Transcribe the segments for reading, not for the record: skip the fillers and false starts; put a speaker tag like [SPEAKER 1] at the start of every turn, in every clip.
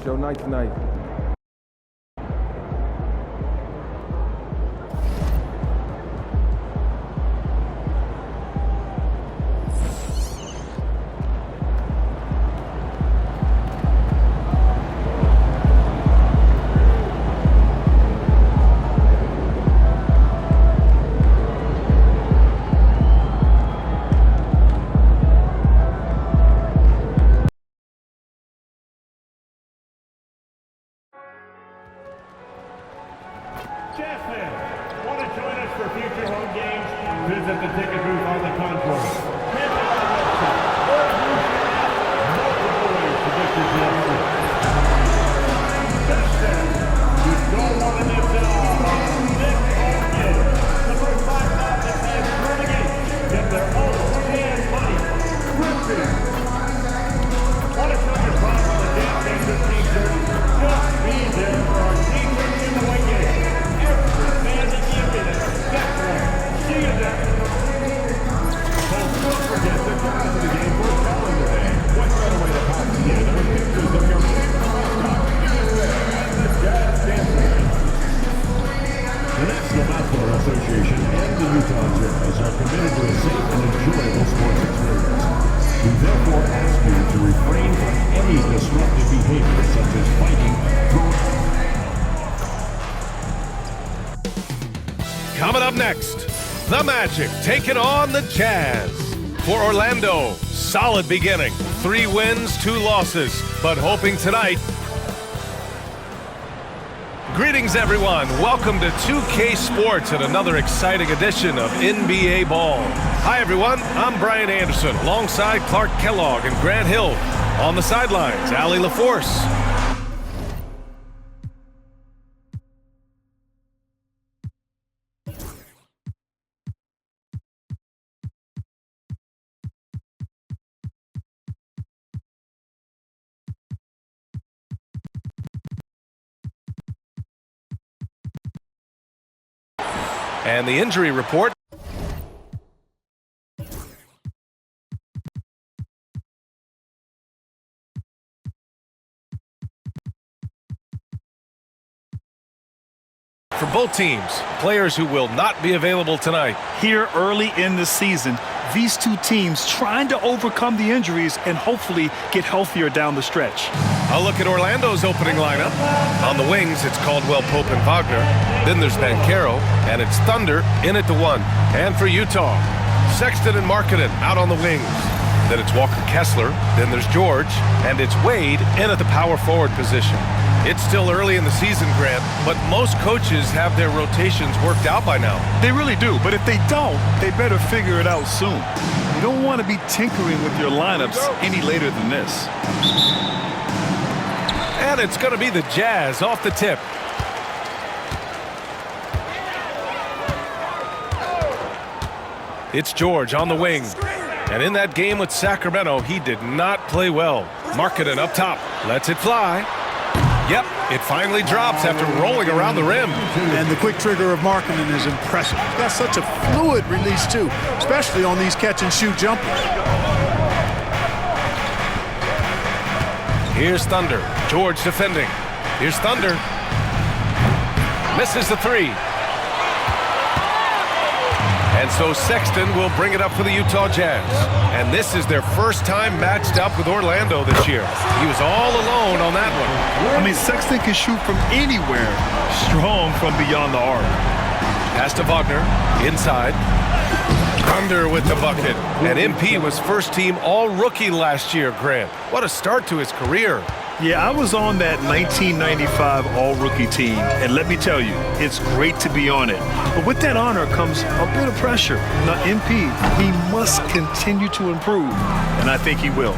[SPEAKER 1] Show night tonight.
[SPEAKER 2] Jazz fans, want to join us for future home games? Visit the ticket booth on the concourse. Head to our website or use your app. Multiple ways to get your Jazz fans. Jazz fans, you don't want to miss it all on this home game. The first 5,000 fans per the game get their own hand money. Griffin. Want to show your pride on the Jazz Nation t-shirt? Just be there for our t-shirt giveaway game. See you there. So don't forget to come to the game for calendar day. What better way to pop together with pictures of your favorite mascot and the Jazz Dancers. The National Basketball Association and the Utah Jazz are committed to a safe and enjoyable sports experience. We therefore ask you to refrain from any disruptive behavior such as fighting, throwing.
[SPEAKER 3] Coming up next, the Magic taking on the Jazz. For Orlando, solid beginning. 3 wins, 2 losses, but hoping tonight. Greetings, everyone. Welcome to 2K Sports and another exciting edition of NBA Ball. Hi, everyone. I'm Brian Anderson alongside Clark Kellogg and Grant Hill. On the sidelines, Allie LaForce. And the injury report. For both teams, players who will not be available tonight.
[SPEAKER 4] Here early in the season, these two teams trying to overcome the injuries and hopefully get healthier down the stretch.
[SPEAKER 3] I'll look at Orlando's opening lineup. On the wings, it's Caldwell Pope and Wagner. Then there's Banchero, and it's Thunder in at the 1. And for Utah, Sexton and Markkanen out on the wings. Then it's Walker Kessler. Then there's George, and it's Wade in at the power forward position. It's still early in the season, Grant, but most coaches have their rotations worked out by now.
[SPEAKER 4] They really do, but if they don't, they better figure it out soon. You don't want to be tinkering with your lineups any later than this.
[SPEAKER 3] And it's going to be the Jazz off the tip. It's George on the wing. And in that game with Sacramento, he did not play well. Markkanen up top. Lets it fly. Yep, it finally drops after rolling around the rim.
[SPEAKER 5] And the quick trigger of Markkanen is impressive. He's got such a fluid release, too, especially on these catch-and-shoot jumpers.
[SPEAKER 3] Here's Thunder. George defending. Here's Thunder. Misses the 3. And so Sexton will bring it up for the Utah Jazz. And this is their first time matched up with Orlando this year. He was all alone on that one.
[SPEAKER 4] I mean, Sexton can shoot from anywhere, strong from beyond the arc.
[SPEAKER 3] Pass to Wagner, inside. Thunder with the bucket. And MP was first team all-rookie last year, Grant. What a start to his career.
[SPEAKER 4] Yeah, I was on that 1995 all-rookie team, and let me tell you, it's great to be on it. But with that honor comes a bit of pressure. Now, MP, he must continue to improve, and I think he will.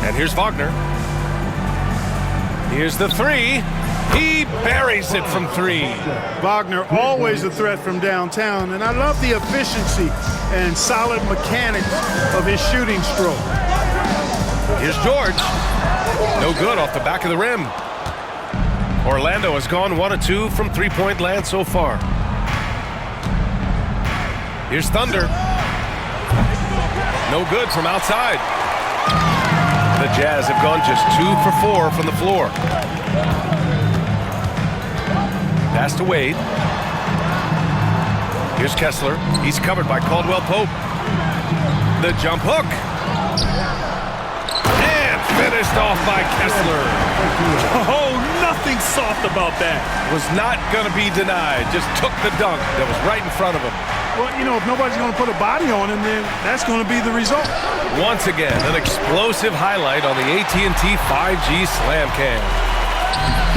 [SPEAKER 3] And here's Wagner. Here's the 3. He buries it from 3.
[SPEAKER 5] Wagner always a threat from downtown, and I love the efficiency and solid mechanics of his shooting stroke.
[SPEAKER 3] Here's George. No good off the back of the rim. Orlando has gone 1 of 2 from three-point land so far. Here's Thunder. No good from outside. The Jazz have gone just 2 for 4 from the floor. Pass to Wade. Here's Kessler. He's covered by Caldwell Pope. The jump hook. And finished off by Kessler.
[SPEAKER 4] Oh, nothing soft about that.
[SPEAKER 3] Was not going to be denied. Just took the dunk that was right in front of him.
[SPEAKER 5] Well, you know, if nobody's going to put a body on him, then that's going to be the result.
[SPEAKER 3] Once again, an explosive highlight on the AT&T 5G Slam Cam.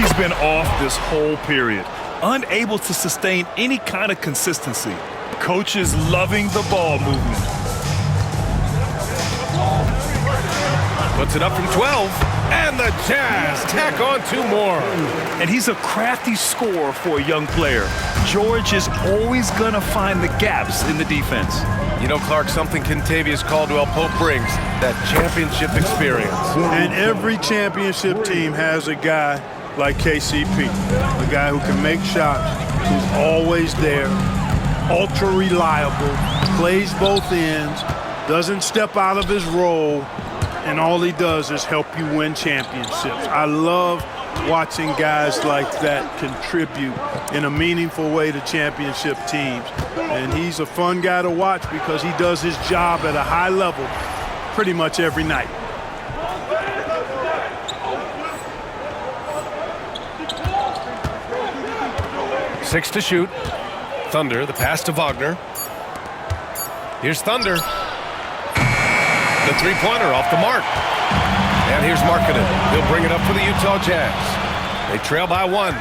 [SPEAKER 4] He's been off this whole period, unable to sustain any kind of consistency. Coach is loving the ball movement.
[SPEAKER 3] Puts it up from 12, and the Jazz tack on 2 more.
[SPEAKER 4] And he's a crafty scorer for a young player. George is always going to find the gaps in the defense.
[SPEAKER 3] You know, Clark, something Kentavious Caldwell-Pope brings, that championship experience.
[SPEAKER 5] And every championship team has a guy like KCP, a guy who can make shots, who's always there, ultra reliable, plays both ends, doesn't step out of his role, and all he does is help you win championships. I love watching guys like that contribute in a meaningful way to championship teams. And he's a fun guy to watch because he does his job at a high level pretty much every night.
[SPEAKER 3] Six to shoot. Thunder, the pass to Wagner. Here's Thunder. The three-pointer off the mark. And here's Markkanen. He'll bring it up for the Utah Jazz. They trail by 1.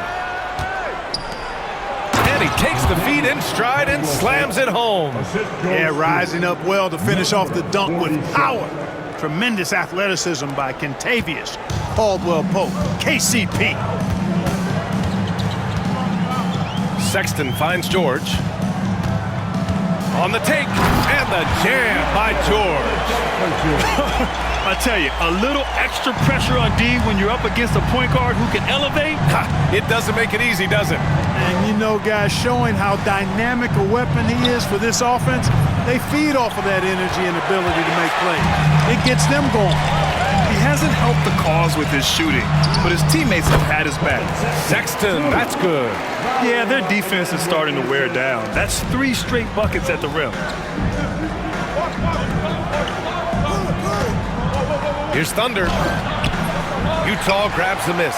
[SPEAKER 3] And he takes the feed in stride and slams it home.
[SPEAKER 5] Yeah, rising up well to finish off the dunk with power. Tremendous athleticism by Kentavious Caldwell-Pope, KCP.
[SPEAKER 3] Sexton finds George. On the take, and the jam by George.
[SPEAKER 4] I tell you, a little extra pressure on D when you're up against a point guard who can elevate.
[SPEAKER 3] It doesn't make it easy, does it?
[SPEAKER 5] And you know, guys, showing how dynamic a weapon he is for this offense, they feed off of that energy and ability to make plays. It gets them going.
[SPEAKER 4] He hasn't helped the cause with his shooting, but his teammates have had his back.
[SPEAKER 3] Sexton, that's good.
[SPEAKER 4] Yeah, their defense is starting to wear down. That's 3 straight buckets at the rim.
[SPEAKER 3] Here's Thunder. Utah grabs the miss.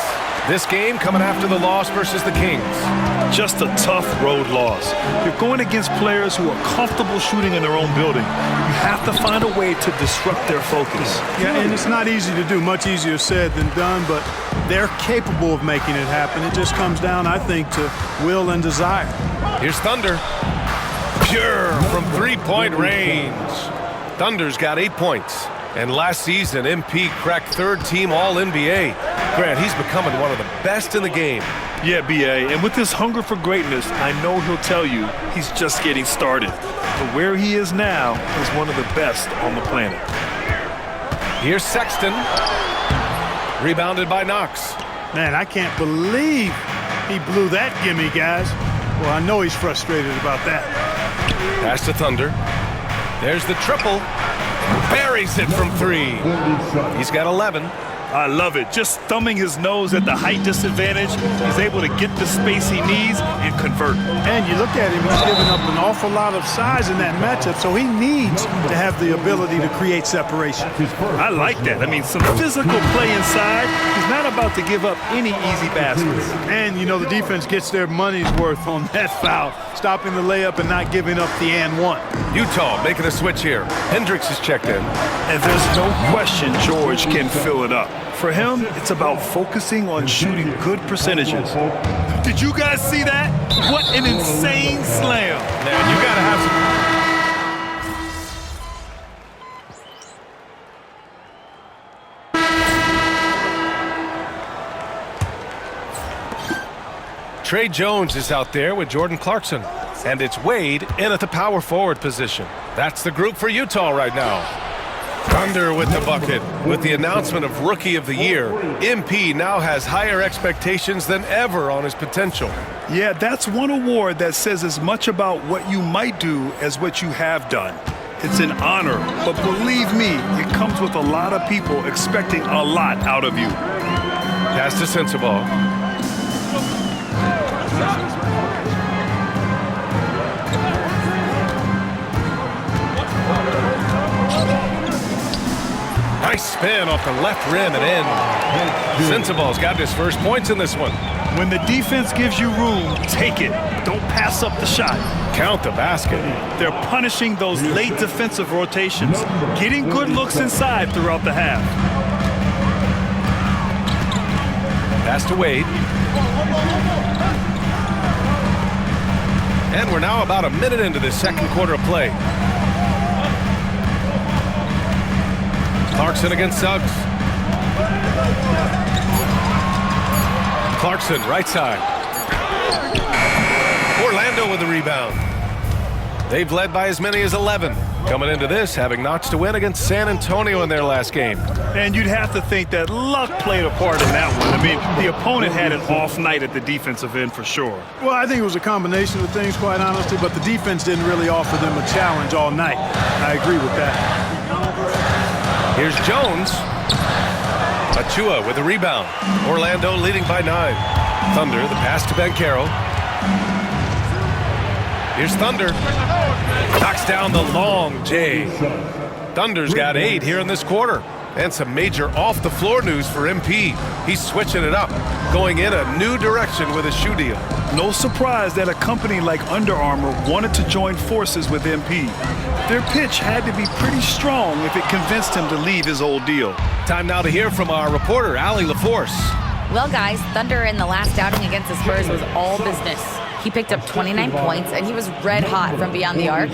[SPEAKER 3] This game coming after the loss versus the Kings.
[SPEAKER 4] Just a tough road loss. You're going against players who are comfortable shooting in their own building. You have to find a way to disrupt their focus.
[SPEAKER 5] Yeah, and it's not easy to do, much easier said than done, but they're capable of making it happen. It just comes down, I think, to will and desire.
[SPEAKER 3] Here's Thunder. Pure from three-point range. Thunder's got 8 points. And last season, MP cracked 3rd-team All-NBA. Grant, he's becoming one of the best in the game.
[SPEAKER 4] Yeah, B.A., and with this hunger for greatness, I know he'll tell you he's just getting started. But where he is now is one of the best on the planet.
[SPEAKER 3] Here's Sexton. Rebounded by Knox.
[SPEAKER 5] Man, I can't believe he blew that gimme, guys. Well, I know he's frustrated about that.
[SPEAKER 3] Pass to Thunder. There's the triple. Buries it from 3. He's got 11.
[SPEAKER 4] I love it. Just thumbing his nose at the height disadvantage, he's able to get the space he needs and convert.
[SPEAKER 5] And you look at him, he's giving up an awful lot of size in that matchup, so he needs to have the ability to create separation.
[SPEAKER 4] I like that. I mean, some physical play inside. He's not about to give up any easy baskets.
[SPEAKER 5] And, you know, the defense gets their money's worth on that foul, stopping the layup and not giving up the and one.
[SPEAKER 3] Utah making a switch here. Hendricks is checked in.
[SPEAKER 4] And there's no question George can fill it up. For him, it's about focusing on shooting good percentages. Did you guys see that? What an insane slam.
[SPEAKER 3] Man, you gotta have some... Trey Jones is out there with Jordan Clarkson. And it's Wade in at the power forward position. That's the group for Utah right now. Thunder with the bucket. With the announcement of Rookie of the Year, MP now has higher expectations than ever on his potential.
[SPEAKER 4] Yeah, that's one award that says as much about what you might do as what you have done. It's an honor, but believe me, it comes with a lot of people expecting a lot out of you.
[SPEAKER 3] Pass to Sensabaugh. Nice spin off the left rim and in. Sensabaugh's got his first points in this one.
[SPEAKER 4] When the defense gives you room, take it. Don't pass up the shot.
[SPEAKER 3] Count the basket.
[SPEAKER 4] They're punishing those late defensive rotations, getting good looks inside throughout the half.
[SPEAKER 3] Pass to Wade. And we're now about a minute into the second quarter of play. Clarkson against Suggs. Clarkson, right side. Orlando with the rebound. They've led by as many as 11. Coming into this, having notched a win against San Antonio in their last game.
[SPEAKER 4] And you'd have to think that luck played a part in that one. I mean, the opponent had an off night at the defensive end for sure.
[SPEAKER 5] Well, I think it was a combination of things, quite honestly, but the defense didn't really offer them a challenge all night. I agree with that.
[SPEAKER 3] Here's Jones. Achua with the rebound. Orlando leading by 9. Thunder, the pass to Banchero. Here's Thunder. Knocks down the long J. Thunder's got 8 here in this quarter. And some major off-the-floor news for MP. He's switching it up, going in a new direction with a shoe deal.
[SPEAKER 4] No surprise that a company like Under Armour wanted to join forces with MP. Their pitch had to be pretty strong if it convinced him to leave his old deal.
[SPEAKER 3] Time now to hear from our reporter, Allie LaForce.
[SPEAKER 1] Well, guys, Thunder in the last outing against the Spurs was all business. He picked up 29 points, and he was red hot from beyond the arc,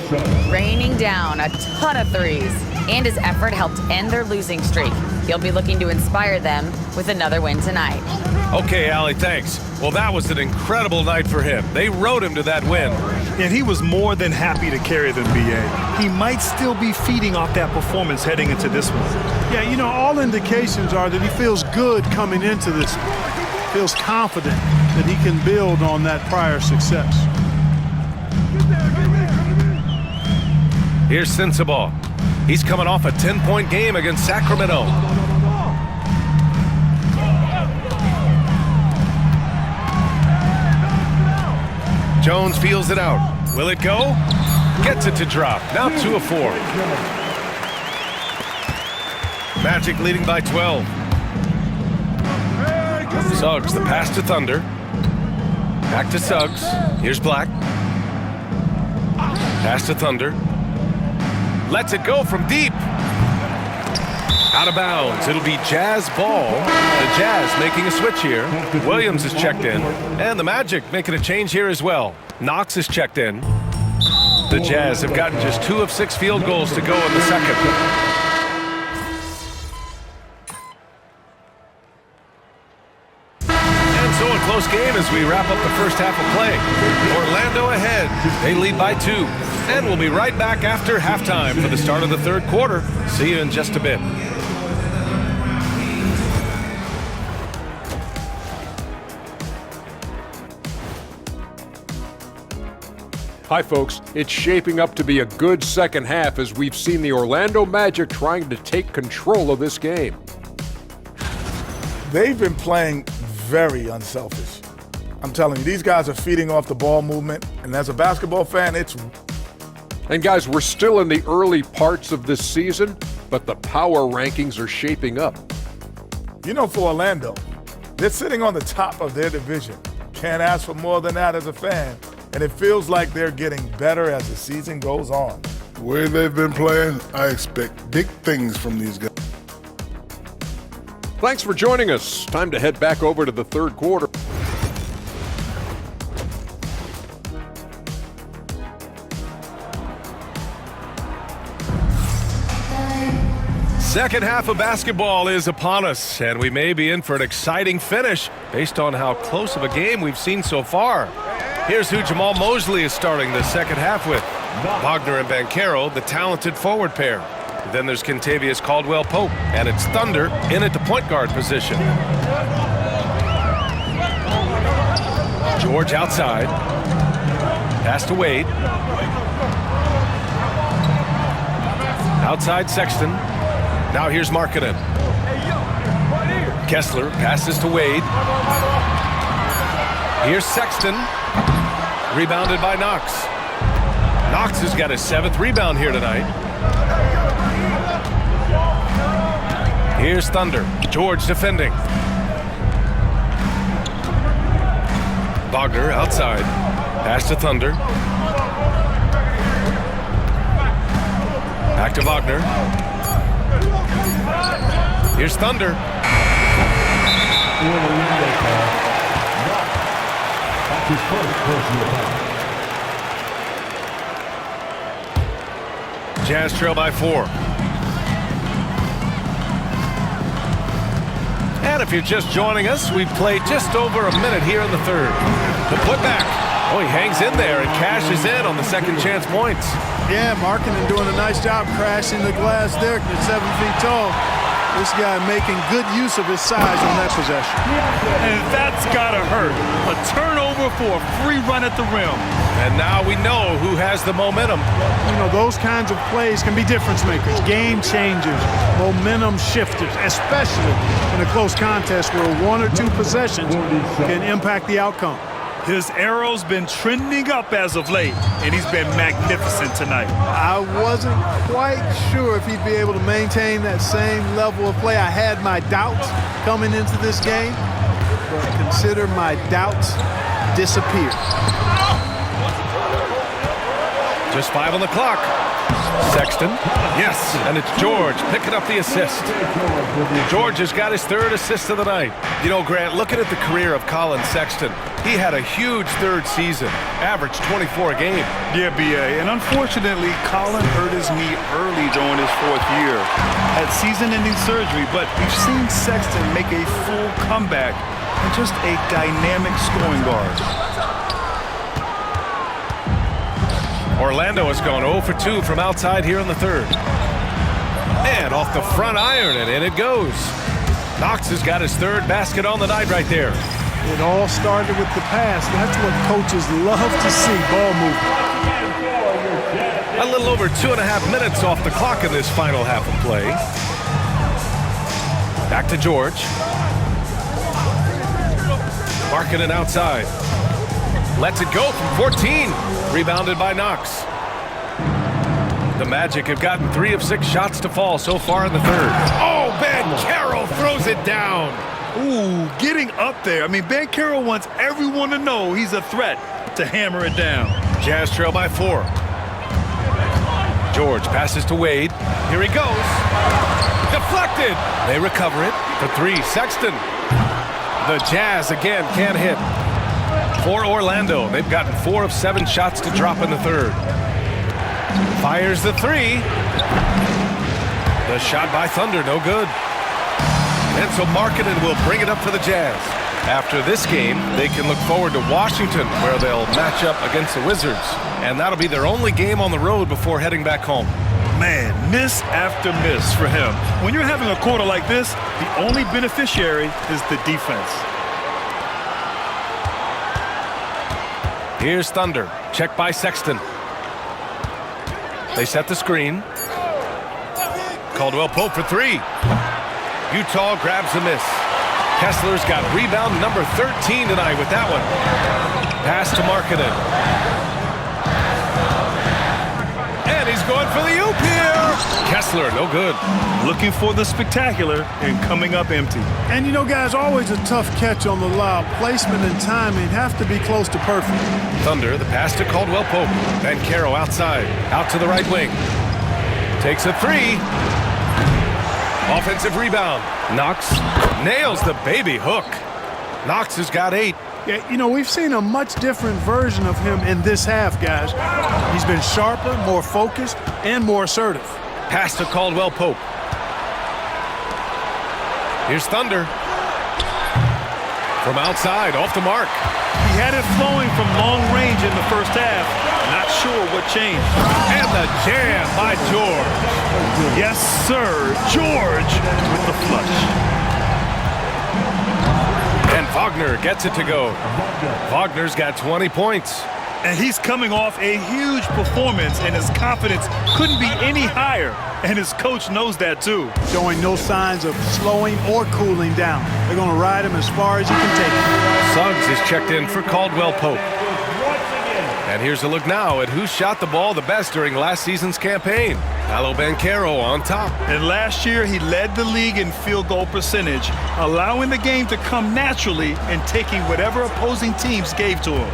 [SPEAKER 1] raining down a ton of threes. And his effort helped end their losing streak. He'll be looking to inspire them with another win tonight.
[SPEAKER 3] Okay, Allie, thanks. Well, that was an incredible night for him. They rode him to that win.
[SPEAKER 4] And he was more than happy to carry them, B.A. He might still be feeding off that performance heading into this one.
[SPEAKER 5] Yeah, you know, all indications are that he feels good coming into this. Feels confident that he can build on that prior success.
[SPEAKER 3] Here's Sensabaugh. He's coming off a 10-point game against Sacramento. Jones feels it out. Will it go? Gets it to drop. Now 2 of 4. Magic leading by 12. Suggs, the pass to Thunder. Back to Suggs. Here's Black. Pass to Thunder. Lets it go from deep. Out of bounds. It'll be Jazz ball. The Jazz making a switch here. Williams is checked in. And the Magic making a change here as well. Knox is checked in. The Jazz have gotten just 2 of 6 field goals to go in the second. And so a close game as we wrap up the first half of play. Orlando ahead. They lead by 2. And we'll be right back after halftime for the start of the third quarter. See you in just a bit.
[SPEAKER 6] Hi, folks. It's shaping up to be a good second half as we've seen the Orlando Magic trying to take control of this game.
[SPEAKER 7] They've been playing very unselfish. I'm telling you, these guys are feeding off the ball movement, and as a basketball fan, it's...
[SPEAKER 6] And guys, we're still in the early parts of this season, but the power rankings are shaping up.
[SPEAKER 7] You know, for Orlando, they're sitting on the top of their division. Can't ask for more than that as a fan. And it feels like they're getting better as the season goes on.
[SPEAKER 8] The way they've been playing, I expect big things from these guys.
[SPEAKER 6] Thanks for joining us. Time to head back over to the third quarter.
[SPEAKER 3] Second half of basketball is upon us, and we may be in for an exciting finish based on how close of a game we've seen so far. Here's who Jamal Mosley is starting the second half with. Wagner and Banchero, the talented forward pair. Then there's Kentavious Caldwell-Pope, and it's Thunder in at the point guard position. George outside. Pass to Wade. Outside Sexton. Now here's Markkanen. Kessler passes to Wade. Here's Sexton. Rebounded by Knox. Knox has got his 7th rebound here tonight. Here's Thunder. George defending. Wagner outside. Pass to Thunder. Back to Wagner. Here's Thunder.
[SPEAKER 2] That's his first personal foul.
[SPEAKER 3] Jazz trail by 4. And if you're just joining us, we've played just over a minute here in the third. The putback. Oh, he hangs in there and cashes in on the second chance points.
[SPEAKER 5] Yeah, Markkanen doing a nice job crashing the glass there at 7 feet tall. This guy making good use of his size on that possession.
[SPEAKER 4] And that's got to hurt. A turnover for a free run at the rim.
[SPEAKER 3] And now we know who has the momentum.
[SPEAKER 5] You know, those kinds of plays can be difference makers, game changers, momentum shifters, especially in a close contest where 1 or 2 possessions can impact the outcome.
[SPEAKER 4] His arrow's been trending up as of late, and he's been magnificent tonight.
[SPEAKER 5] I wasn't quite sure if he'd be able to maintain that same level of play. I had my doubts coming into this game, but consider my doubts disappeared.
[SPEAKER 3] Just 5 on the clock. Sexton. Yes, and it's George picking up the assist. George has got his 3rd assist of the night. You know, Grant, looking at the career of Colin Sexton, he had a huge 3rd season, averaged 24 a game.
[SPEAKER 4] Yeah, B.A., and unfortunately, Colin hurt his knee early during his 4th year. Had season-ending surgery, but we've seen Sexton make a full comeback and just a dynamic scoring guard.
[SPEAKER 3] Orlando has gone 0 for 2 from outside here in the third. And off the front iron, and in it goes. Knox has got his 3rd basket on the night right there.
[SPEAKER 5] It all started with the pass. That's what coaches love to see, ball movement.
[SPEAKER 3] A little over 2.5 minutes off the clock in this final half of play. Back to George. Markkanen outside. Lets it go from 14. Rebounded by Knox. The Magic have gotten 3 of 6 shots to fall so far in the third. Oh, Banchero throws it down.
[SPEAKER 4] Ooh, getting up there. I mean, Banchero wants everyone to know he's a threat to hammer it down.
[SPEAKER 3] Jazz trail by 4. George passes to Wade. Here he goes. Deflected. They recover it for 3. Sexton. The Jazz again can't hit. For Orlando, they've gotten 4 of 7 shots to drop in the third. Fires the 3. The shot by Thunder, no good. And so Markkanen will bring it up for the Jazz. After this game, they can look forward to Washington, where they'll match up against the Wizards. And that'll be their only game on the road before heading back home.
[SPEAKER 4] Man, miss after miss for him. When you're having a quarter like this, the only beneficiary is the defense.
[SPEAKER 3] Here's Thunder. Check by Sexton. They set the screen. Caldwell Pope for 3. Utah grabs the miss. Kessler's got rebound number 13 tonight with that one. Pass to Markkanen. And he's going for the oop here. Kessler, no good.
[SPEAKER 4] Looking for the spectacular and coming up empty.
[SPEAKER 5] And you know, guys, always a tough catch on the lob. Placement and timing have to be close to perfect.
[SPEAKER 3] Thunder, the pass to Caldwell Pope. Banchero outside, out to the right wing. Takes a 3. Offensive rebound. Knox nails the baby hook. Knox has got 8.
[SPEAKER 5] Yeah, you know, we've seen a much different version of him in this half, guys. He's been sharper, more focused, and more assertive.
[SPEAKER 3] Pass to Caldwell Pope. Here's Thunder. From outside, off the mark.
[SPEAKER 4] He had it flowing from long range in the first half. Not sure what changed.
[SPEAKER 3] And the jam by George.
[SPEAKER 4] Yes, sir. George with the flush.
[SPEAKER 3] And Wagner gets it to go. Wagner's got 20 points.
[SPEAKER 4] And he's coming off a huge performance, and his confidence couldn't be any higher. And his coach knows that too.
[SPEAKER 5] Showing no signs of slowing or cooling down. They're going to ride him as far as you can take him.
[SPEAKER 3] Suggs is checked in for Caldwell Pope. And here's a look now at who shot the ball the best during last season's campaign. Paolo Banchero on top.
[SPEAKER 4] And last year, he led the league in field goal percentage, allowing the game to come naturally and taking whatever opposing teams gave to him.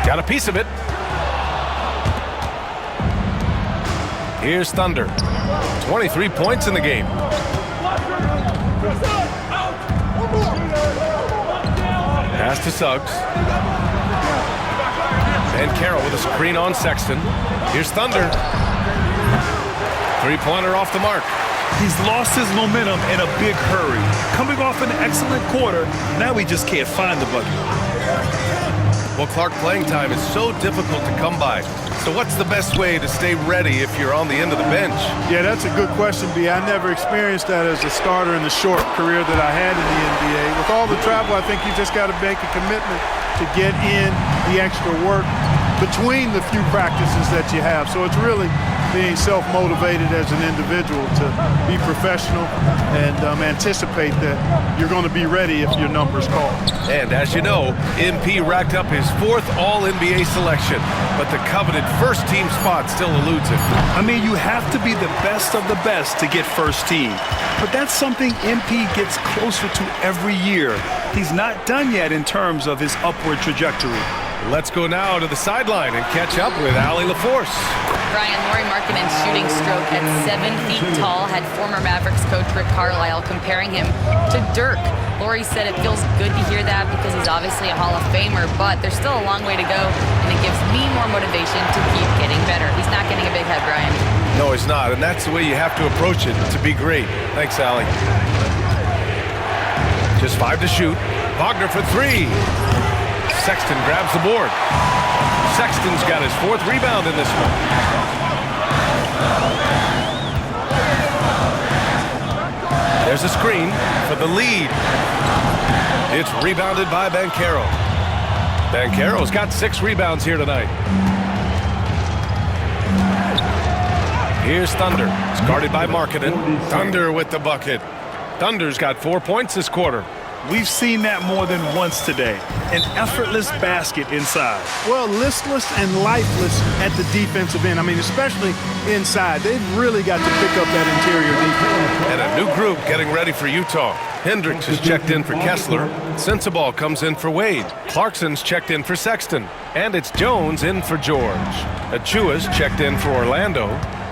[SPEAKER 3] Got a piece of it. Here's Thunder. 23 points in the game. Pass to Suggs. Banchero with a screen on Sexton. Here's Thunder. Three-pointer off the mark.
[SPEAKER 4] He's lost his momentum in a big hurry. Coming off an excellent quarter, now he just can't find the bucket.
[SPEAKER 3] Well, Clark, playing time is so difficult to come by. So what's the best way to stay ready if you're on the end of the bench?
[SPEAKER 5] Yeah, that's a good question, B. I never experienced that as a starter in the short career that I had in the NBA. With all the travel, I think you just got to make a commitment to get in the extra work between the few practices that you have. So it's really being self-motivated as an individual to be professional and anticipate that you're going to be ready if your number's called.
[SPEAKER 3] And as you know, MP racked up his 4th All-NBA selection, but the coveted first-team spot still eludes him.
[SPEAKER 4] I mean, you have to be the best of the best to get first team. But that's something MP gets closer to every year. He's not done yet in terms of his upward trajectory.
[SPEAKER 3] Let's go now to the sideline and catch up with Allie LaForce.
[SPEAKER 1] Brian, Lauri Markkanen's shooting stroke at 7 feet tall had former Mavericks coach Rick Carlisle comparing him to Dirk. Lauri said it feels good to hear that because he's obviously a Hall of Famer, but there's still a long way to go, and it gives me more motivation to keep getting better. He's not getting a big head, Brian.
[SPEAKER 3] No, he's not, and that's the way you have to approach it to be great. Thanks, Allie. Just 5 to shoot. Wagner for 3. Sexton grabs the board. Sexton's got his 4th rebound in this one. There's a screen for the lead. It's rebounded by Banchero. Banchero's got 6 rebounds here tonight. Here's Thunder. It's guarded by Markkanen. Thunder with the bucket. Thunder's got 4 points this quarter.
[SPEAKER 4] We've seen that more than once today. An effortless basket inside.
[SPEAKER 5] Well, listless and lifeless at the defensive end. I mean, especially inside. They've really got to pick up that interior defense.
[SPEAKER 3] And a new group getting ready for Utah. Hendricks is checked in for Kessler. Sensabaugh comes in for Wade. Clarkson's checked in for Sexton. And it's Jones in for George. Achua's checked in for Orlando.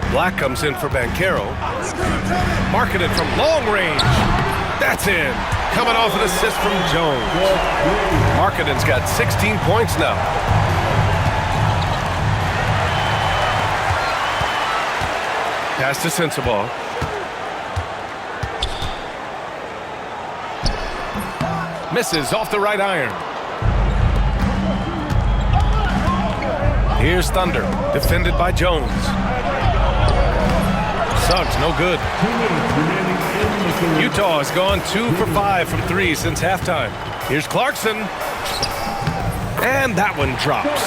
[SPEAKER 3] Black comes in for Banchero. Markkanen from long range. That's in. Coming off an assist from Jones. Markkanen's got 16 points now. Pass to Sensabaugh. Misses off the right iron. Here's Thunder, defended by Jones. Suggs, no good. Utah has gone 2 for 5 from 3 since halftime. Here's Clarkson. And that one drops.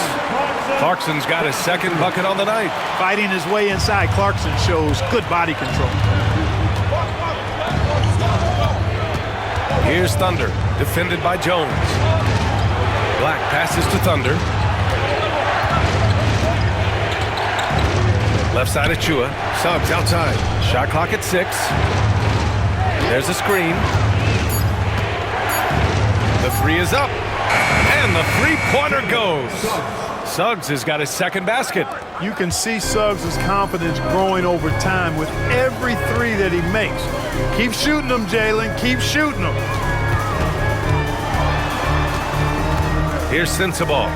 [SPEAKER 3] Clarkson's got his 2nd bucket on the night.
[SPEAKER 5] Fighting his way inside, Clarkson shows good body control.
[SPEAKER 3] Here's Thunder, defended by Jones. Black passes to Thunder. Left side of Chua. Suggs outside. Shot clock at 6. There's a screen. The 3 is up. And the 3-pointer goes. Suggs has got his 2nd basket.
[SPEAKER 5] You can see Suggs' confidence growing over time with every 3 that he makes. Keep shooting them, Jalen. Keep shooting them.
[SPEAKER 3] Here's Sensabaugh.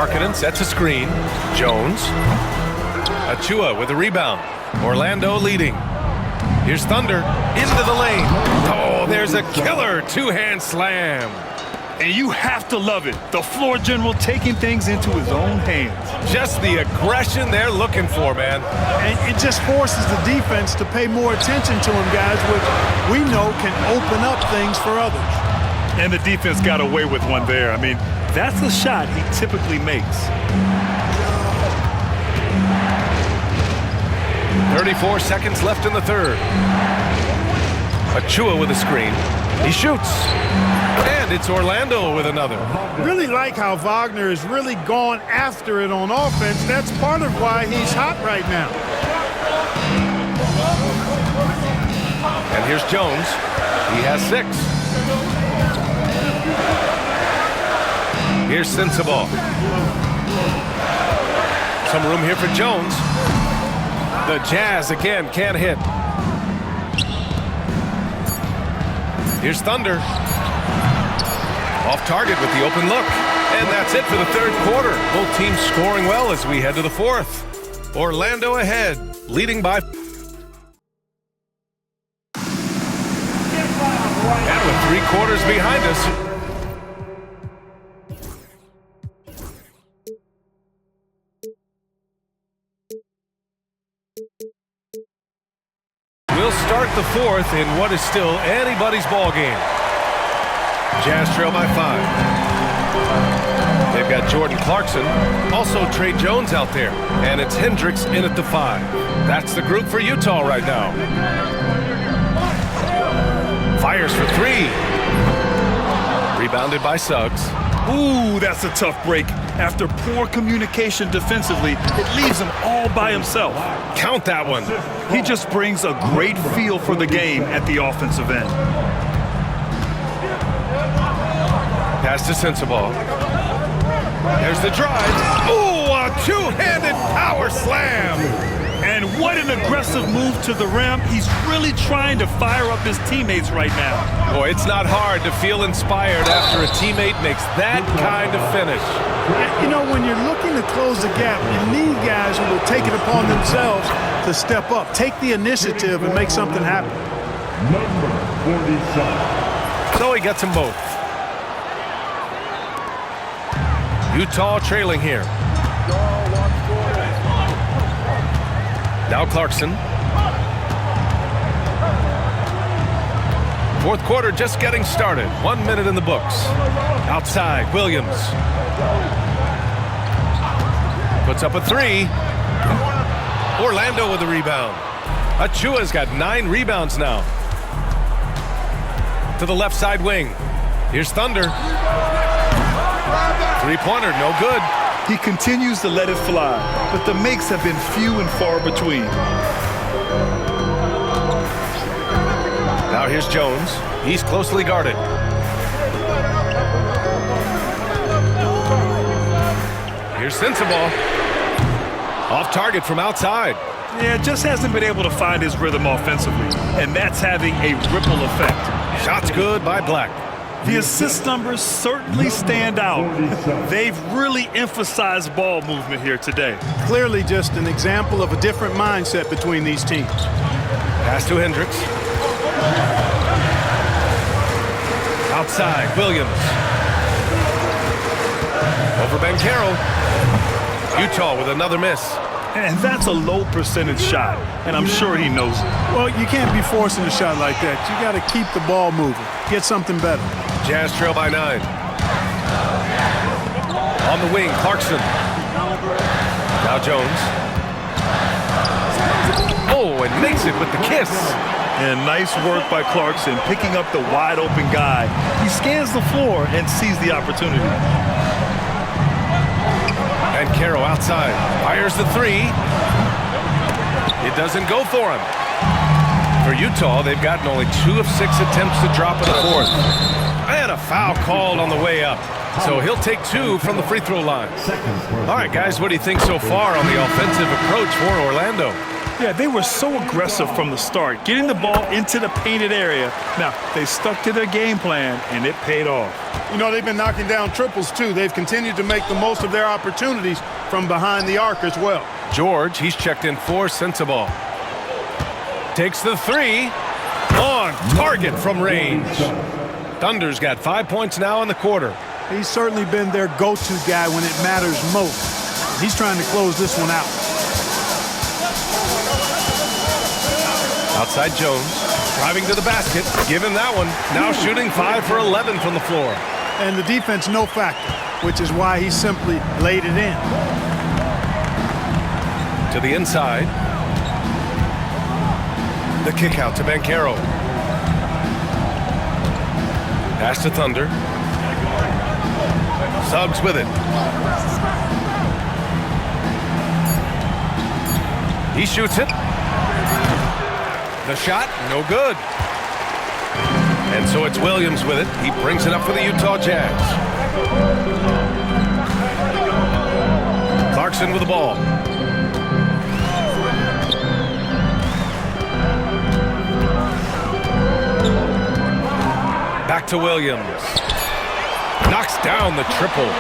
[SPEAKER 3] Markkanen sets a screen. Jones. Achua with a rebound. Orlando leading. Here's Thunder into the lane. Oh, there's a killer two-hand slam.
[SPEAKER 4] And you have to love it. The floor general taking things into his own hands.
[SPEAKER 3] Just the aggression they're looking for, man.
[SPEAKER 5] And it just forces the defense to pay more attention to him, guys, which we know can open up things for others.
[SPEAKER 4] And the defense got away with one there. I mean, that's a shot he typically makes.
[SPEAKER 3] 34 seconds left in the third. Achua with a screen. He shoots. And it's Orlando with another.
[SPEAKER 5] Really like how Wagner has really gone after it on offense. That's part of why he's hot right now.
[SPEAKER 3] And here's Jones. He has 6. Here's Sensabaugh. Some room here for Jones. The Jazz again can't hit. Here's Thunder. Off target with the open look. And that's it for the third quarter. Both teams scoring well as we head to the fourth. Orlando ahead, leading by... And with 3 quarters behind us, we'll start the fourth in what is still anybody's ball game. Jazz trail by 5. They've got Jordan Clarkson, also Trey Jones out there, and it's Hendricks in at the 5. That's the group for Utah right now. Fires for 3. Rebounded by Suggs.
[SPEAKER 4] Ooh, that's a tough break. After poor communication defensively, it leaves him all by himself.
[SPEAKER 3] Count that one.
[SPEAKER 4] He just brings a great feel for the game at the offensive end.
[SPEAKER 3] Pass to Sensabaugh. There's the drive. Ooh, a two-handed power slam.
[SPEAKER 4] And what an aggressive move to the rim. He's really trying to fire up his teammates right now.
[SPEAKER 3] Boy, it's not hard to feel inspired after a teammate makes that kind of finish.
[SPEAKER 5] You know, when you're looking to close the gap, you need guys who will take it upon themselves to step up, take the initiative, and make something happen.
[SPEAKER 2] Number 47.
[SPEAKER 3] So he gets them both. Utah trailing here. Now Clarkson. Fourth quarter just getting started. 1 minute in the books. Outside, Williams. Puts up a 3. Orlando with the rebound. Achua's got 9 rebounds now. To the left side wing. Here's Thunder. Three-pointer, no good.
[SPEAKER 4] He continues to let it fly, but the makes have been few and far between.
[SPEAKER 3] Now here's Jones. He's closely guarded. Here's Sensabaugh. Off target from outside.
[SPEAKER 4] Yeah, just hasn't been able to find his rhythm offensively, and that's having a ripple effect.
[SPEAKER 3] Shots good by Black.
[SPEAKER 4] The assist numbers certainly stand out. They've really emphasized ball movement here today.
[SPEAKER 5] Clearly just an example of a different mindset between these teams.
[SPEAKER 3] Pass to Hendricks. Outside, Williams. Over Banchero. Utah with another miss.
[SPEAKER 4] And that's a low percentage shot, and I'm sure he knows it.
[SPEAKER 5] Well, you can't be forcing a shot like that. You got to keep the ball moving. Get something better.
[SPEAKER 3] Jazz trail by 9. On the wing, Clarkson. Now Jones. Oh, and makes it with the kiss.
[SPEAKER 4] And nice work by Clarkson, picking up the wide open guy. He scans the floor and sees the opportunity.
[SPEAKER 3] And Caro outside. Fires the 3. It doesn't go for him. For Utah, they've gotten only 2 of 6 attempts to drop in the fourth. And a foul called on the way up. So he'll take 2 from the free throw line. All right, guys, what do you think so far on the offensive approach for Orlando?
[SPEAKER 4] Yeah, they were so aggressive from the start, getting the ball into the painted area. Now, they stuck to their game plan, and it paid off.
[SPEAKER 5] You know, they've been knocking down triples, too. They've continued to make the most of their opportunities from behind the arc as well.
[SPEAKER 3] George, he's checked in for Sensabaugh. Takes the three. On target from range. Thunder's got 5 points now in the quarter.
[SPEAKER 5] He's certainly been their go-to guy when it matters most. He's trying to close this one out.
[SPEAKER 3] Outside Jones, driving to the basket, give him that one. Now shooting 5 for 11 from the floor.
[SPEAKER 5] And the defense no factor, which is why he simply laid it in.
[SPEAKER 3] To the inside. The kick out to Banchero. Pass to Thunder. Suggs with it. He shoots it. The shot, no good. And so it's Williams with it. He brings it up for the Utah Jazz. Clarkson with the ball. Back to Williams. Knocks down the triple.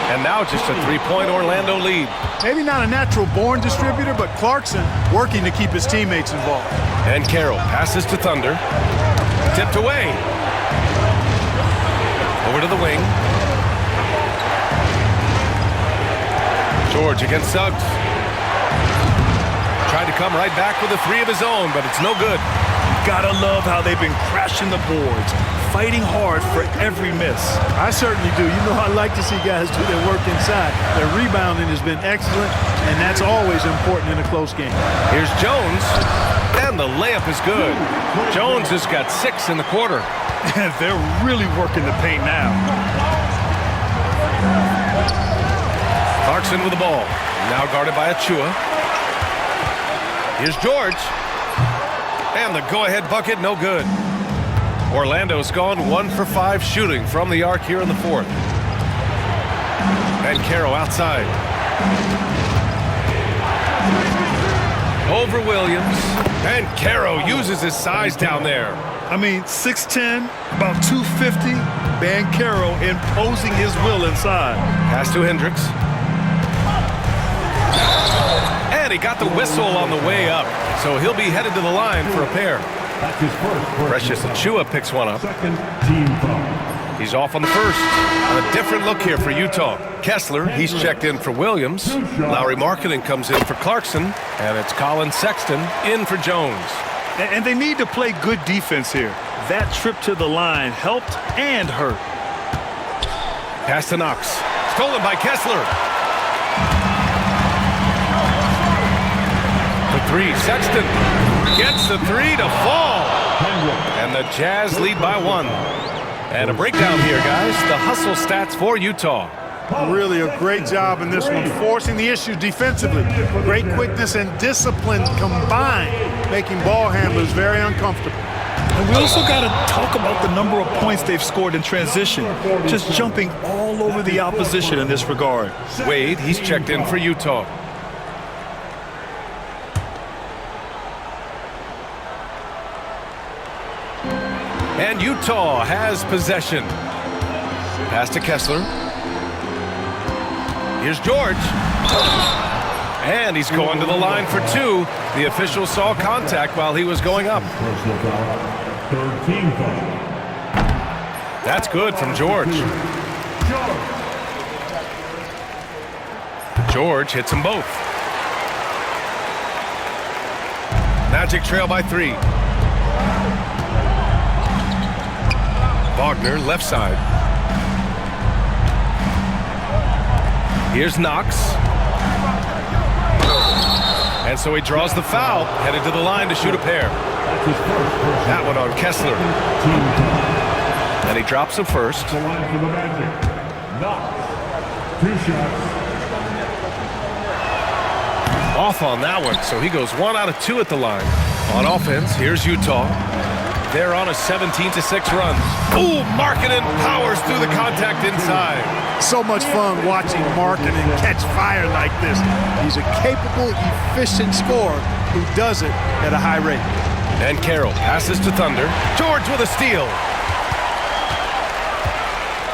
[SPEAKER 3] And now just a three-point Orlando lead.
[SPEAKER 5] Maybe not a natural-born distributor, but Clarkson working to keep his teammates involved.
[SPEAKER 3] And Carroll passes to Thunder. Tipped away. Over to the wing. George against Suggs. Tried to come right back with a three of his own, but it's no good.
[SPEAKER 4] Gotta love how they've been crashing the boards, fighting hard for every miss.
[SPEAKER 5] I certainly do. You know, I like to see guys do their work inside. Their rebounding has been excellent, and that's always important in a close game.
[SPEAKER 3] Here's Jones, and the layup is good. Jones has got 6 in the quarter.
[SPEAKER 4] They're really working the paint now.
[SPEAKER 3] Clarkson with the ball, now guarded by Achua. Here's George. And the go-ahead bucket, no good. Orlando's gone 1 for 5 shooting from the arc here in the fourth. And Banchero outside. Over Williams. And Banchero uses his size down there.
[SPEAKER 4] I mean, 6'10", about 250. Banchero imposing his will inside.
[SPEAKER 3] Pass to Hendricks. And he got the whistle on the way up. So he'll be headed to the line for a pair.
[SPEAKER 2] That's his first.
[SPEAKER 3] Precious Achua picks one up.
[SPEAKER 2] Second team foul.
[SPEAKER 3] He's off on the first. A different look here for Utah. Kessler, he's checked in for Williams. Lowry Markkanen comes in for Clarkson. And it's Colin Sexton in for Jones.
[SPEAKER 4] And they need to play good defense here. That trip to the line helped and hurt.
[SPEAKER 3] Pass to Knox. Stolen by Kessler. The three, Sexton gets the three to fall. And the Jazz lead by 1. And a breakdown here, guys. The hustle stats for Utah.
[SPEAKER 5] Really a great job in this one, forcing the issue defensively. Great quickness and discipline combined, making ball handlers very uncomfortable.
[SPEAKER 4] And we also got to talk about the number of points they've scored in transition, just jumping all over the opposition in this regard.
[SPEAKER 3] Wade, he's checked in for Utah. And Utah has possession. Pass to Kessler. Here's George. And he's going to the line for 2. The official saw contact while he was going up.
[SPEAKER 2] Personal foul. Third team foul.
[SPEAKER 3] That's good from George. George hits them both. Magic trail by 3. Wagner, left side. Here's Knox. And so he draws the foul, headed to the line to shoot a pair. That one on Kessler. And he drops the first.
[SPEAKER 2] The line for the Magic. Knox. 2 shots.
[SPEAKER 3] Off on that one, so he goes 1 out of 2 at the line. On offense, here's Utah. They're on a 17-6 run. Ooh, Markkanen powers through the contact inside.
[SPEAKER 5] So much fun watching Markkanen catch fire like this. He's a capable, efficient scorer who does it at a high rate.
[SPEAKER 3] And Carroll passes to Thunder. George with a steal.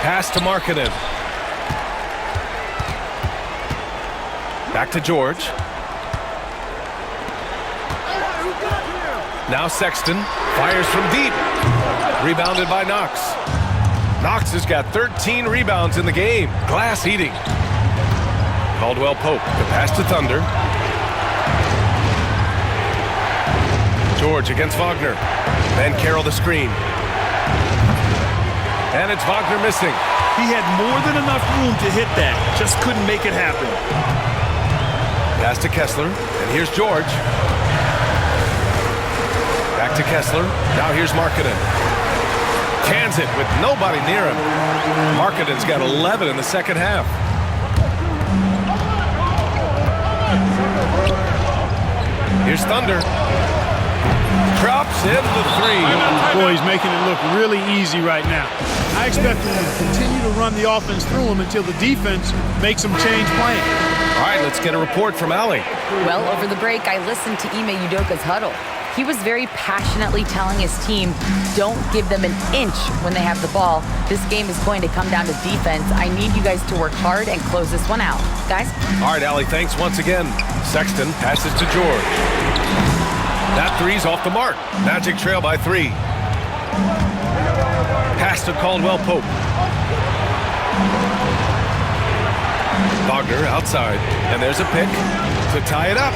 [SPEAKER 3] Pass to Markkanen. Back to George. Now Sexton fires from deep. Rebounded by Knox. Knox has got 13 rebounds in the game. Glass eating. Caldwell Pope, the pass to Thunder. George against Wagner. Banchero the screen. And it's Wagner missing.
[SPEAKER 4] He had more than enough room to hit that. Just couldn't make it happen.
[SPEAKER 3] Pass to Kessler. And here's George. Back to Kessler. Now here's Markkanen. Cans it with nobody near him. Markkanen's got 11 in the second half. Here's Thunder. Drops in the three.
[SPEAKER 5] Boy, he's making it look really easy right now. I expect him to continue to run the offense through him until the defense makes him change plans.
[SPEAKER 3] All right, let's get a report from Allie.
[SPEAKER 1] Well, over the break, I listened to Ime Udoka's huddle. He was very passionately telling his team, don't give them an inch when they have the ball. This game is going to come down to defense. I need you guys to work hard and close this one out. Guys?
[SPEAKER 3] All right, Allie, thanks once again. Sexton passes to George. That three's off the mark. Magic trail by 3. Pass to Caldwell Pope. Wagner outside, and there's a pick to tie it up.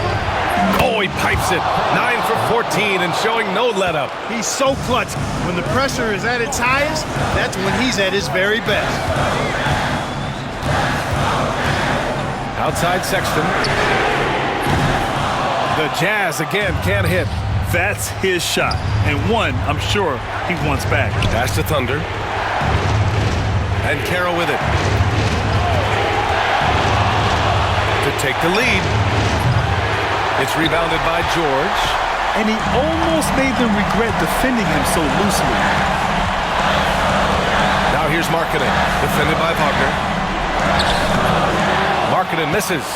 [SPEAKER 3] Oh, he pipes it. 9 for 14 and showing no let-up.
[SPEAKER 5] He's so clutch. When the pressure is at its highest, that's when he's at his very best.
[SPEAKER 3] Outside Sexton. The Jazz again can't hit.
[SPEAKER 4] That's his shot. And one, I'm sure, he wants back.
[SPEAKER 3] Pass to Thunder. And Carroll with it. To take the lead. It's rebounded by George.
[SPEAKER 4] And he almost made them regret defending him so loosely.
[SPEAKER 3] Now here's Markkanen, defended by Wagner. Markkanen misses.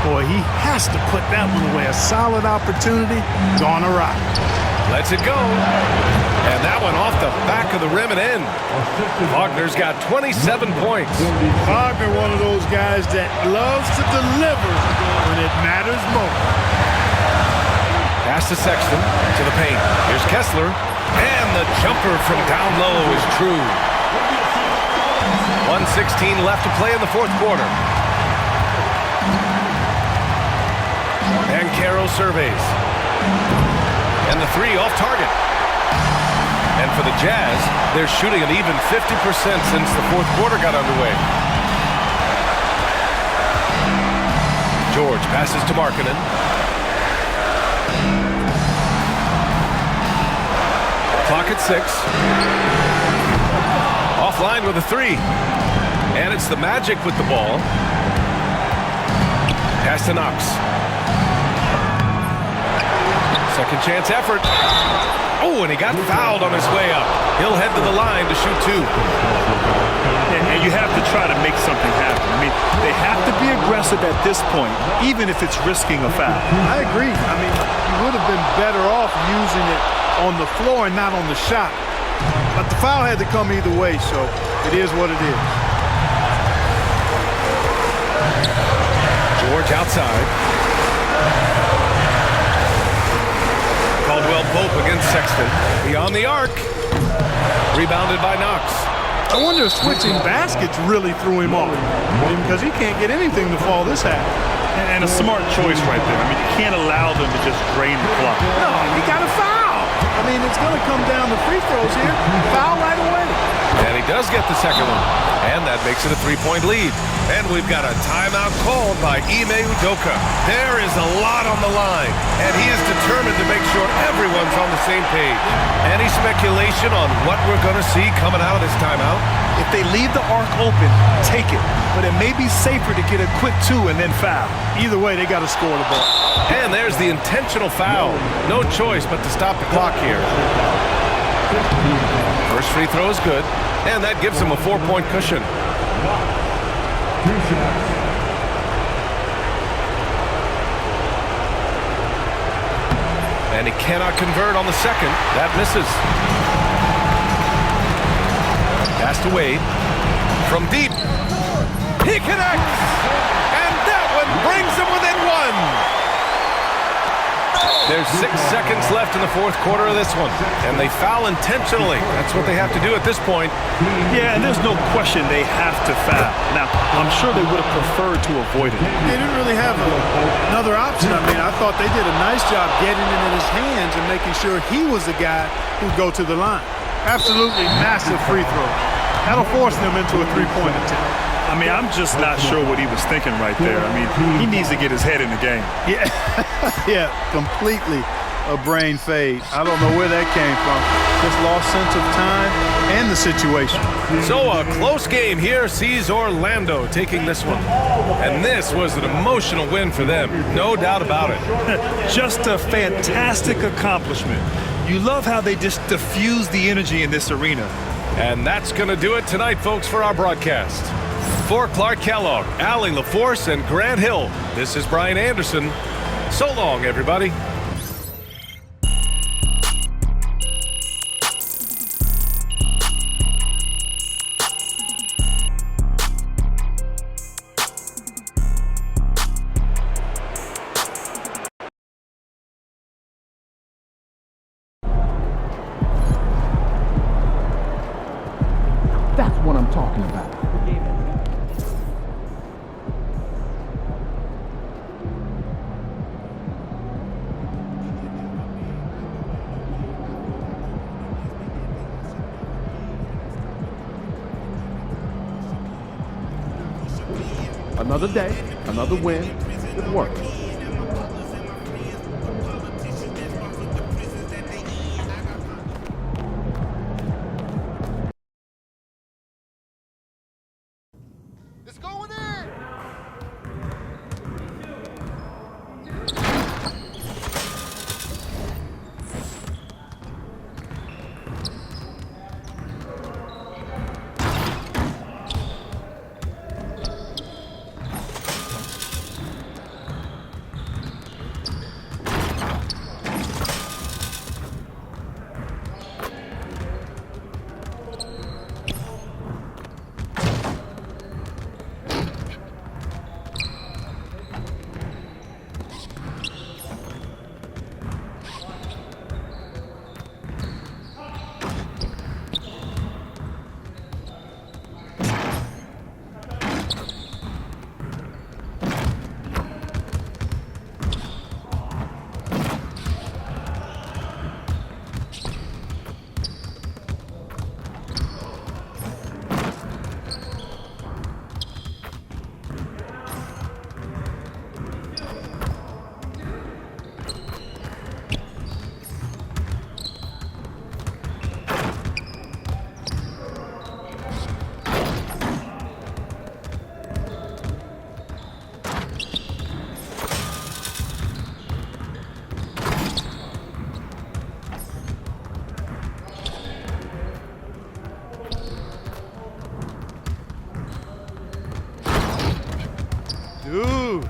[SPEAKER 5] Boy, he has to put that one away. A solid opportunity, gone awry.
[SPEAKER 3] Lets it go. And that one off the back of the rim and in. Wagner's got 27 points.
[SPEAKER 5] Wagner, one of those guys that loves to deliver when it matters most.
[SPEAKER 3] Pass to Sexton, to the paint. Here's Kessler. And the jumper from down low is true. 1:16 left to play in the fourth quarter. Banchero surveys. And the three off target. And for the Jazz, they're shooting an even 50% since the fourth quarter got underway. George passes to Markkanen. Clock at 6. Offline with a 3. And it's the Magic with the ball. Pass to Knox. Second chance effort. Oh, and he got fouled on his way up. He'll head to the line to shoot 2.
[SPEAKER 4] And you have to try to make something happen. I mean, they have to be aggressive at this point, even if it's risking a foul.
[SPEAKER 5] I agree. I mean, you would have been better off using it on the floor and not on the shot. But the foul had to come either way, so it is what it is.
[SPEAKER 3] George outside. Caldwell Pope against Sexton. Beyond the arc. Rebounded by Knox.
[SPEAKER 5] I wonder if switching baskets really threw him off. Because he can't get anything to fall this half.
[SPEAKER 4] And a smart choice right there. I mean, you can't allow them to just drain the clock.
[SPEAKER 5] No, he got a foul. I mean, it's going to come down to free throws here. Foul right away.
[SPEAKER 3] And he does get the second one. And that makes it a 3-point lead. And we've got a timeout called by Ime Udoka. There is a lot on the line. And he is determined to make sure everyone's on the same page. Any speculation on what we're going to see coming out of this timeout?
[SPEAKER 4] If they leave the arc open, take it. But it may be safer to get a quick 2 and then foul.
[SPEAKER 5] Either way, they got to score the ball.
[SPEAKER 3] And there's the intentional foul. No choice but to stop the clock here. First free throw is good. And that gives him a 4-point cushion. And he cannot convert on the second. That misses. Pass to Wade. From deep, he connects! And that one brings him within one! There's 6 seconds left in the fourth quarter of this one, and they foul intentionally. That's what they have to do at this point.
[SPEAKER 4] Yeah, and there's no question they have to foul. Now, I'm sure they would have preferred to avoid it.
[SPEAKER 5] They didn't really have another option. I mean, I thought they did a nice job getting it in his hands and making sure he was the guy who'd go to the line. Absolutely massive free throw. That'll force them into a three-point attempt.
[SPEAKER 4] I mean, I'm just not sure what he was thinking right there. I mean, he needs to get his head in the game.
[SPEAKER 5] Yeah, yeah, completely a brain fade. I don't know where that came from. Just lost sense of time and the situation.
[SPEAKER 3] So a close game here sees Orlando taking this one. And this was an emotional win for them, no doubt about it.
[SPEAKER 4] Just a fantastic accomplishment. You love how they just diffuse the energy in this arena.
[SPEAKER 3] And that's going to do it tonight, folks, for our broadcast. For Clark Kellogg, Allie LaForce, and Grant Hill, this is Brian Anderson. So long, everybody.
[SPEAKER 9] That's what I'm talking about. Another day, another win. Good work.
[SPEAKER 8] It's going in.
[SPEAKER 5] Dude.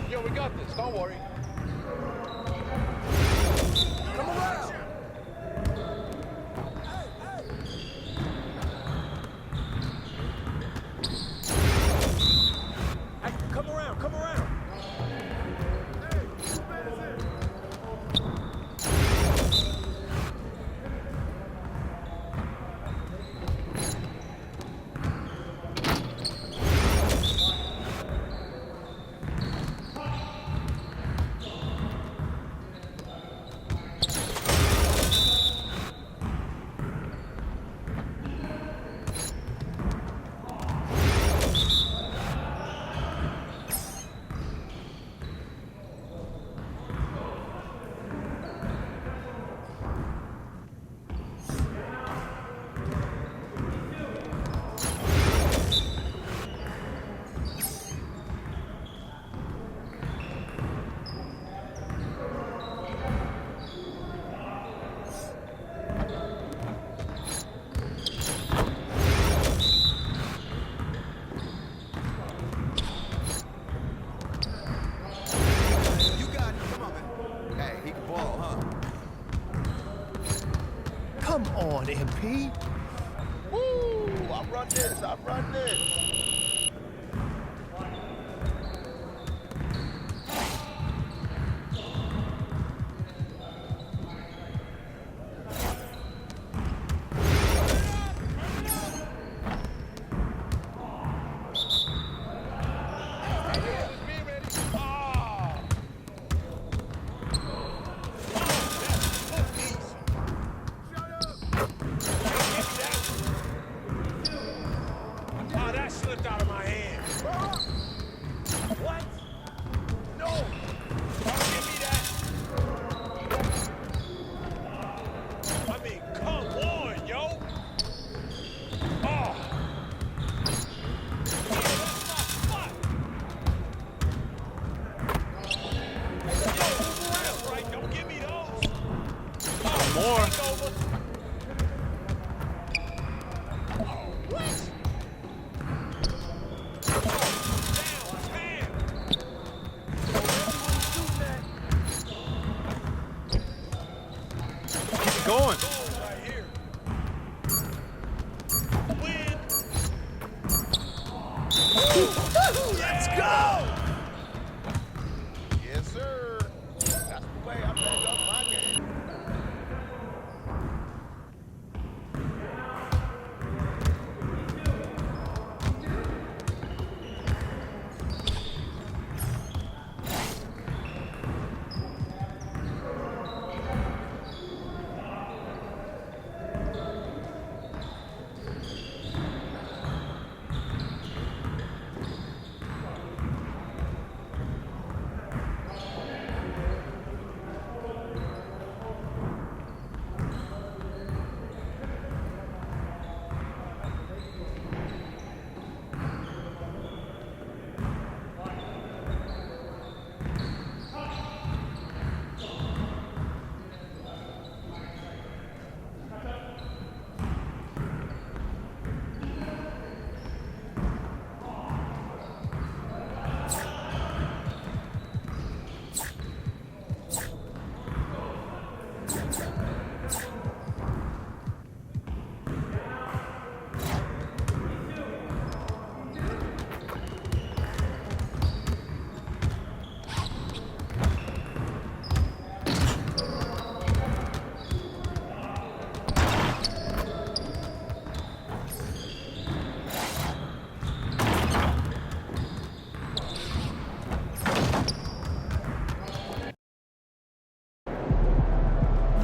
[SPEAKER 2] Yo, we got this. Don't worry. Come around. Hey, come around. Come around.
[SPEAKER 8] MP?
[SPEAKER 10] Woo! I run this. I run this.
[SPEAKER 5] Going.
[SPEAKER 10] Let's go! Yes, sir. That's the way I back up my game.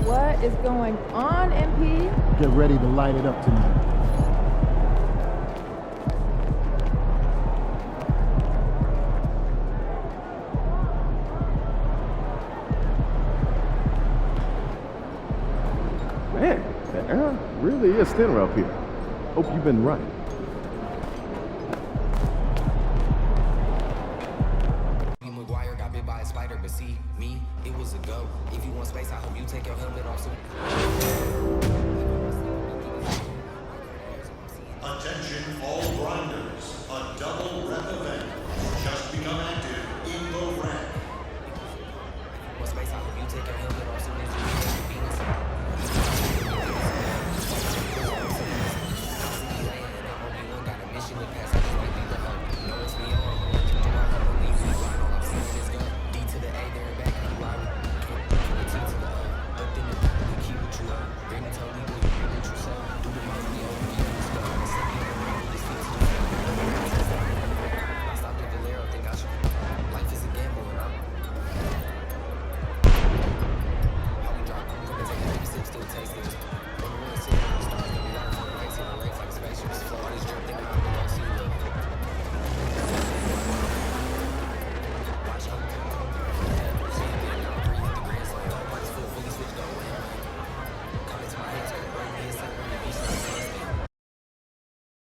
[SPEAKER 11] What is going on, MP?
[SPEAKER 9] Get ready to light it up tonight. Man, the air really is thinner up here. Hope you've been right.
[SPEAKER 12] McGuire got bit by a spider, but see me, it was a go. If you want space, I hope you take your helmet off soon.
[SPEAKER 13] Attention all grinders, a double